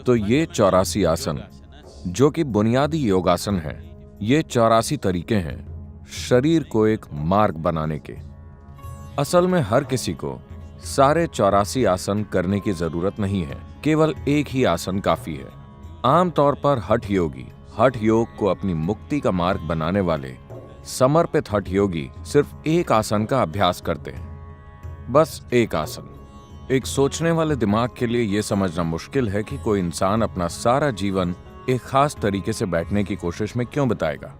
तो ये 84 आसन जो कि बुनियादी योगासन है, ये 84 तरीके हैं शरीर को एक मार्ग बनाने के। असल में हर किसी को सारे 84 आसन करने की जरूरत नहीं है, केवल एक ही आसन काफी है। आमतौर पर हठ योग को अपनी मुक्ति का मार्ग बनाने वाले समर्पित हठ योगी सिर्फ एक आसन का अभ्यास करते हैं, बस एक आसन। एक सोचने वाले दिमाग के लिए यह समझना मुश्किल है कि कोई इंसान अपना सारा जीवन एक खास तरीके से बैठने की कोशिश में क्यों बिताएगा।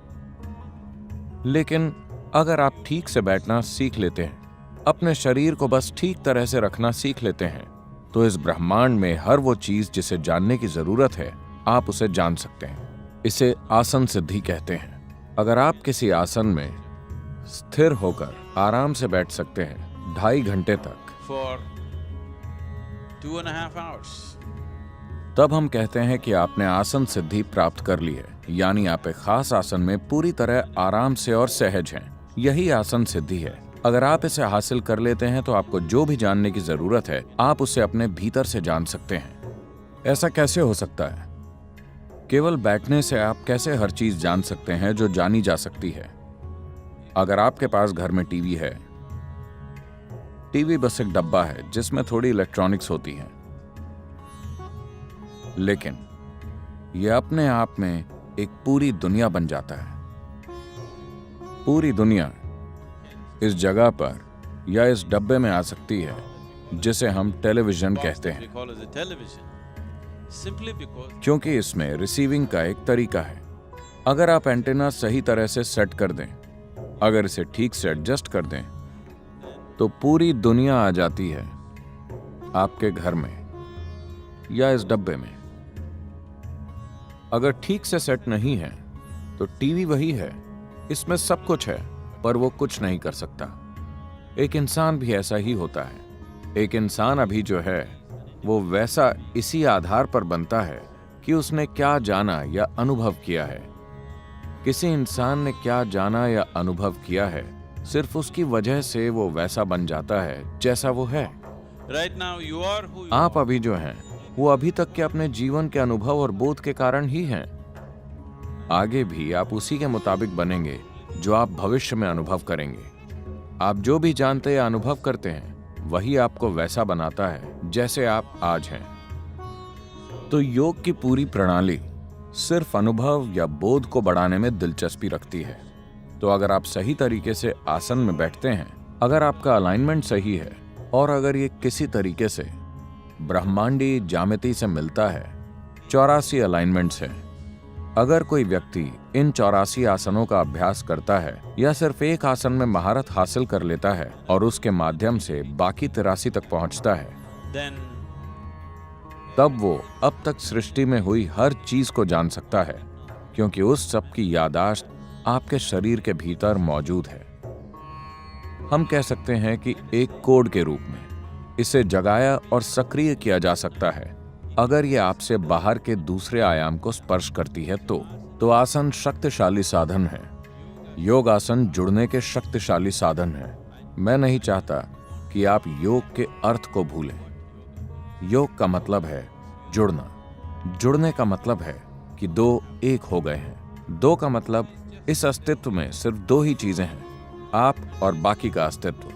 लेकिन अगर आप ठीक से बैठना सीख लेते हैं, अपने शरीर को बस ठीक तरह से रखना सीख लेते हैं, तो इस ब्रह्मांड में हर वो चीज जिसे जानने की जरूरत है, आप उसे जान सकते हैं। इसे आसन सिद्धि कहते हैं। अगर आप किसी आसन में स्थिर होकर आराम से बैठ सकते हैं 2.5 घंटे तक, for 2.5 hours, तब हम कहते हैं कि आपने आसन सिद्धि प्राप्त कर ली है, यानी आप एक खास आसन में पूरी तरह आराम से और सहज हैं। यही आसन सिद्धि है। अगर आप इसे हासिल कर लेते हैं तो आपको जो भी जानने की जरूरत है, आप उसे अपने भीतर से जान सकते हैं। ऐसा कैसे हो सकता है? केवल बैठने से आप कैसे हर चीज जान सकते हैं जो जानी जा सकती है? अगर आपके पास घर में टीवी है, टीवी बस एक डब्बा है जिसमें थोड़ी इलेक्ट्रॉनिक्स होती है, लेकिन यह अपने आप में एक पूरी दुनिया बन जाता है। पूरी दुनिया इस जगह पर या इस डब्बे में आ सकती है जिसे हम टेलीविजन कहते हैं, क्योंकि इसमें रिसीविंग का एक तरीका है। अगर आप एंटेना सही तरह से सेट कर दें, अगर इसे ठीक से एडजस्ट कर दें, तो पूरी दुनिया आ जाती है आपके घर में या इस डब्बे में। अगर ठीक से सेट नहीं है तो टीवी वही है, इसमें सब कुछ है, पर वो कुछ नहीं कर सकता। एक इंसान भी ऐसा ही होता है। एक इंसान अभी जो है वो वैसा इसी आधार पर बनता है कि उसने क्या जाना या अनुभव किया है। किसी इंसान ने क्या जाना या अनुभव किया है, सिर्फ उसकी वजह से वो वैसा बन जाता है जैसा वो है। right now you are who you आप अभी जो हैं वो अभी तक के अपने जीवन के अनुभव और बोध के कारण ही हैं। आगे भी आप उसी के मुताबिक बनेंगे जो आप भविष्य में अनुभव करेंगे। आप जो भी जानते या अनुभव करते हैं वही आपको वैसा बनाता है जैसे आप आज हैं। तो योग की पूरी प्रणाली सिर्फ अनुभव या बोध को बढ़ाने में दिलचस्पी रखती है। तो अगर आप सही तरीके से आसन में बैठते हैं, अगर आपका अलाइनमेंट सही है और अगर ये किसी तरीके से ब्रह्मांडी ज्यामिति से मिलता है, 84 अलाइनमेंट्स हैं। अगर कोई व्यक्ति इन 84 आसनों का अभ्यास करता है या सिर्फ एक आसन में महारत हासिल कर लेता है और उसके माध्यम से बाकी 83 तक पहुंचता है, then तब वो अब तक सृष्टि में हुई हर चीज को जान सकता है, क्योंकि उस सब की याददाश्त आपके शरीर के भीतर मौजूद है। हम कह सकते हैं कि एक कोड के रूप में इसे जगाया और सक्रिय किया जा सकता है। अगर ये आपसे बाहर के दूसरे आयाम को स्पर्श करती है तो आसन शक्तिशाली साधन है। योग आसन जुड़ने के शक्तिशाली साधन है। मैं नहीं चाहता कि आप योग के अर्थ को भूलें। योग का मतलब है जुड़ना। जुड़ने का मतलब है कि दो एक हो गए हैं। दो का मतलब इस अस्तित्व में सिर्फ दो ही चीजें हैं, आप और बाकी का अस्तित्व।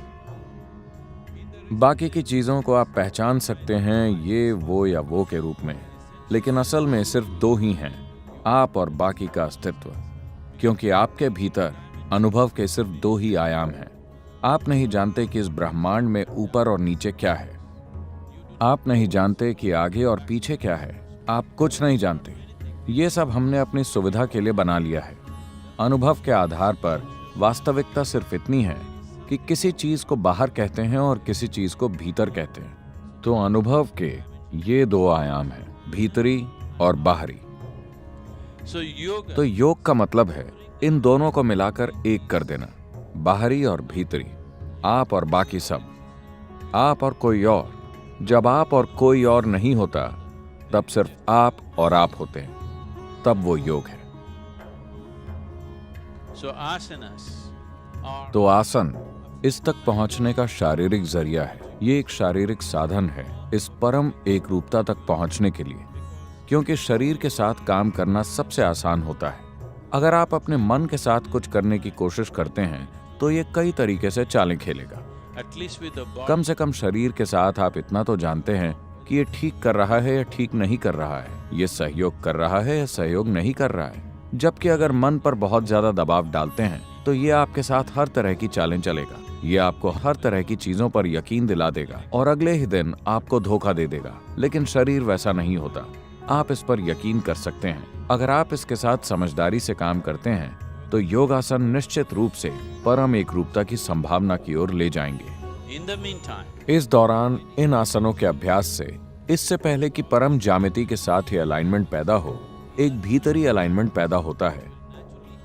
बाकी की चीजों को आप पहचान सकते हैं ये, वो या वो के रूप में, लेकिन असल में सिर्फ दो ही हैं, आप और बाकी का अस्तित्व। क्योंकि आपके भीतर अनुभव के सिर्फ दो ही आयाम हैं। आप नहीं जानते कि इस ब्रह्मांड में ऊपर और नीचे क्या है। आप नहीं जानते कि आगे और पीछे क्या है। आप कुछ नहीं जानते। ये सब हमने अपनी सुविधा के लिए बना लिया है। अनुभव के आधार पर वास्तविकता सिर्फ इतनी है कि किसी चीज को बाहर कहते हैं और किसी चीज को भीतर कहते हैं। तो अनुभव के ये दो आयाम हैं, भीतरी और बाहरी। तो योग का मतलब है इन दोनों को मिलाकर एक कर देना, बाहरी और भीतरी, आप और बाकी सब, आप और कोई और। जब आप और कोई और नहीं होता, तब सिर्फ आप और आप होते हैं, तब वो योग है। तो आसन इस तक पहुंचने का शारीरिक जरिया है। ये एक शारीरिक साधन है इस परम एकरूपता तक पहुंचने के लिए, क्योंकि शरीर के साथ काम करना सबसे आसान होता है। अगर आप अपने मन के साथ कुछ करने की कोशिश करते हैं तो ये कई तरीके से चालें खेलेगा। At least with the body. कम से कम शरीर के साथ आप इतना तो जानते हैं कि ये ठीक कर रहा है या ठीक नहीं कर रहा है, ये सहयोग कर रहा है या सहयोग नहीं कर रहा है। जबकि अगर मन पर बहुत ज्यादा दबाव डालते हैं तो ये आपके साथ हर तरह की चालें चलेगा। ये आपको हर तरह की चीजों पर यकीन दिला देगा और अगले ही दिन आपको धोखा दे देगा। लेकिन शरीर वैसा नहीं होता। आप इस पर यकीन कर सकते हैं। अगर आप इसके साथ समझदारी से काम करते हैं तो योगासन निश्चित रूप से परम एकरूपता की संभावना की ओर ले जाएंगे। In the meantime, इस दौरान इन आसनों के अभ्यास से, इससे पहले कि परम ज्यामिति के साथ ही अलाइनमेंट पैदा हो, एक भीतरी अलाइनमेंट पैदा होता है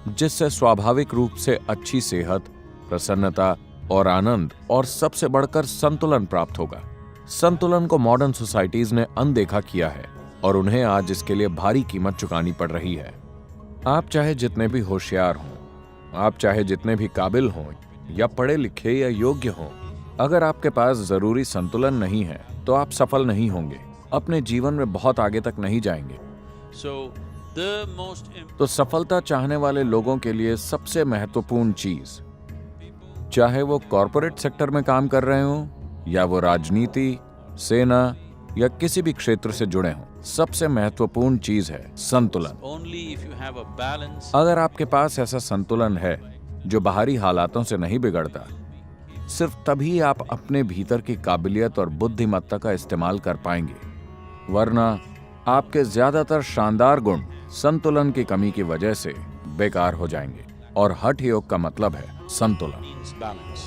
जिससे स्वाभाविक रूप से अच्छी सेहत, प्रसन्नता और आनंद और सबसे बढ़कर संतुलन प्राप्त होगा। संतुलन को मॉडर्न सोसाइटीज ने अनदेखा किया है और उन्हें आज इसके लिए भारी कीमत चुकानी पड़ रही है। आप चाहे जितने भी होशियार हों, आप चाहे जितने भी काबिल हों या पढ़े लिखे या योग्य हों, अगर आपके पास जरूरी संतुलन नहीं है तो आप सफल नहीं होंगे, अपने जीवन में बहुत आगे तक नहीं जाएंगे। so the most तो सफलता चाहने वाले लोगों के लिए सबसे महत्वपूर्ण चीज, चाहे वो कॉरपोरेट सेक्टर में काम कर रहे हों या वो राजनीति, सेना या किसी भी क्षेत्र से जुड़े हों, सबसे महत्वपूर्ण चीज है संतुलन। only if you have a balance. अगर आपके पास ऐसा संतुलन है जो बाहरी हालातों से नहीं बिगड़ता, सिर्फ तभी आप अपने भीतर की काबिलियत और बुद्धिमत्ता का इस्तेमाल कर पाएंगे, वरना आपके ज्यादातर शानदार गुण संतुलन की कमी की वजह से बेकार हो जाएंगे। और हठ योग का मतलब है संतुलन। Means balance.